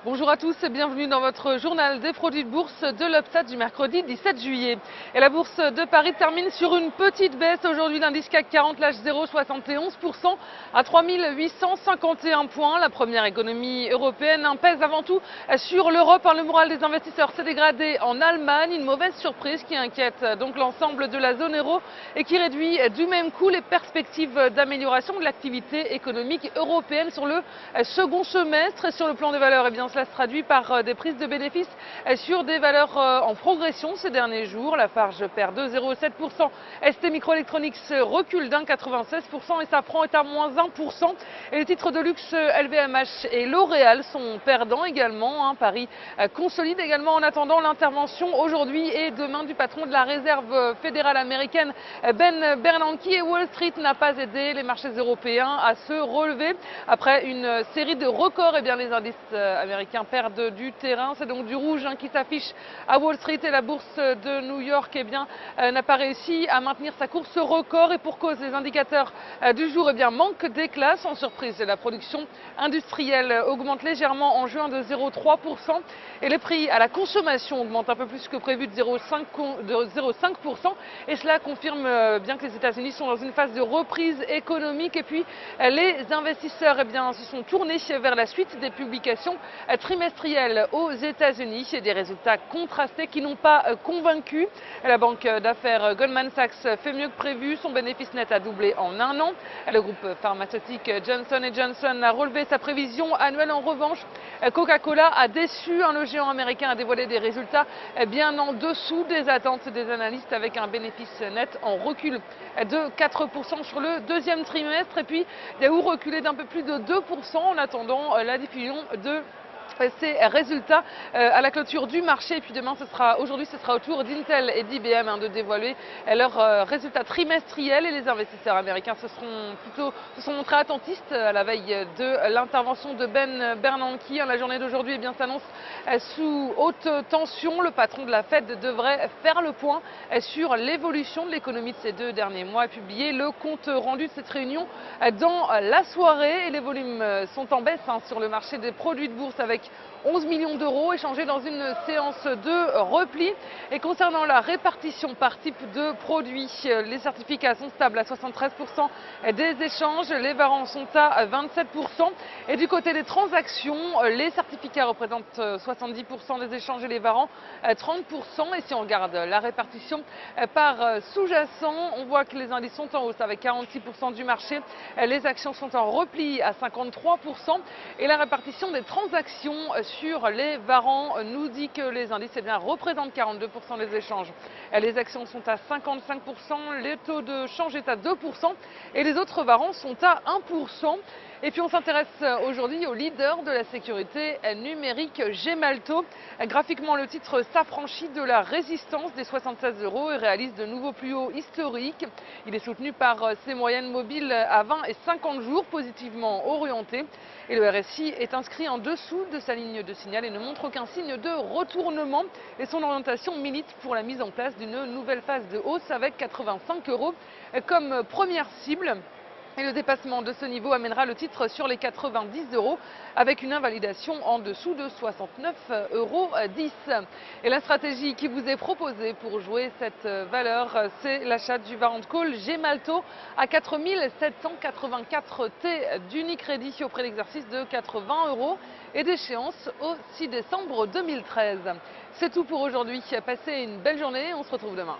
Bonjour à tous et bienvenue dans votre journal des produits de bourse de l'Upstat du mercredi 17 juillet. Et la bourse de Paris termine sur une petite baisse aujourd'hui. L'indice CAC 40 lâche 0,71% à 3851 points. La première économie européenne pèse avant tout sur l'Europe. Le moral des investisseurs s'est dégradé en Allemagne. Une mauvaise surprise qui inquiète donc l'ensemble de la zone euro et qui réduit du même coup les perspectives d'amélioration de l'activité économique européenne sur le second semestre. Et sur le plan des valeurs, cela se traduit par des prises de bénéfices sur des valeurs en progression ces derniers jours. Lafarge perd 2,07%, ST Microelectronics recule d'1,96% et Safran est à moins 1%. Et les titres de luxe LVMH et L'Oréal sont perdants également. Paris consolide également en attendant l'intervention aujourd'hui et demain du patron de la Réserve fédérale américaine, Ben Bernanke. Et Wall Street n'a pas aidé les marchés européens à se relever. Après une série de records, les indices américains perdent du terrain. C'est donc du rouge qui s'affiche à Wall Street et la bourse de New York n'a pas réussi à maintenir sa course record et pour cause. Les indicateurs du jour manquent d'éclat. Sans surprise, la production industrielle augmente légèrement en juin de 0,3% et les prix à la consommation augmentent un peu plus que prévu de 0,5% et cela confirme bien que les États-Unis sont dans une phase de reprise économique. Et puis les investisseurs se sont tournés vers la suite des publications trimestrielles aux États-Unis et des résultats contrastés qui n'ont pas convaincu. La banque d'affaires Goldman Sachs fait mieux que prévu. Son bénéfice net a doublé en un an. Le groupe pharmaceutique Johnson & Johnson a relevé sa prévision annuelle. En revanche, Coca-Cola a déçu. Le géant américain a dévoilé des résultats bien en dessous des attentes des analystes avec un bénéfice net en recul de 4% sur le deuxième trimestre. Et puis Yahoo reculé d'un peu plus de 2% en attendant la diffusion de ces résultats à la clôture du marché. Et puis aujourd'hui ce sera au tour d'Intel et d'IBM de dévoiler leurs résultats trimestriels et les investisseurs américains se sont montrés attentistes à la veille de l'intervention de Ben Bernanke. La journée d'aujourd'hui s'annonce sous haute tension. Le patron de la Fed devrait faire le point sur l'évolution de l'économie de ces 2 derniers mois et publier le compte rendu de cette réunion dans la soirée. Et les volumes sont en baisse sur le marché des produits de bourse avec 11 millions d'euros échangés dans une séance de repli. Et concernant la répartition par type de produit, les certificats sont stables à 73% des échanges, les warrants sont à 27%. Et du côté des transactions, les certificats représentent 70% des échanges et les warrants 30%. Et si on regarde la répartition par sous-jacent, on voit que les indices sont en hausse avec 46% du marché, les actions sont en repli à 53% et la répartition des transactions sur les warrants nous dit que les indices représentent 42% des échanges. Les actions sont à 55%, les taux de change est à 2% et les autres warrants sont à 1%. Et puis on s'intéresse aujourd'hui au leader de la sécurité numérique, Gemalto. Graphiquement, le titre s'affranchit de la résistance des 76 € et réalise de nouveaux plus hauts historiques. Il est soutenu par ses moyennes mobiles à 20 et 50 jours positivement orientées. Et le RSI est inscrit en dessous de sa ligne de signal et ne montre aucun signe de retournement. Et son orientation milite pour la mise en place d'une nouvelle phase de hausse avec 85 € comme première cible. Et le dépassement de ce niveau amènera le titre sur les 90 € avec une invalidation en dessous de 69,10 €. Et la stratégie qui vous est proposée pour jouer cette valeur, c'est l'achat du warrant call Gemalto à 4 784 T d'Unicredit au prix d'exercice de 80 € et d'échéance au 6 décembre 2013. C'est tout pour aujourd'hui. Passez une belle journée, on se retrouve demain.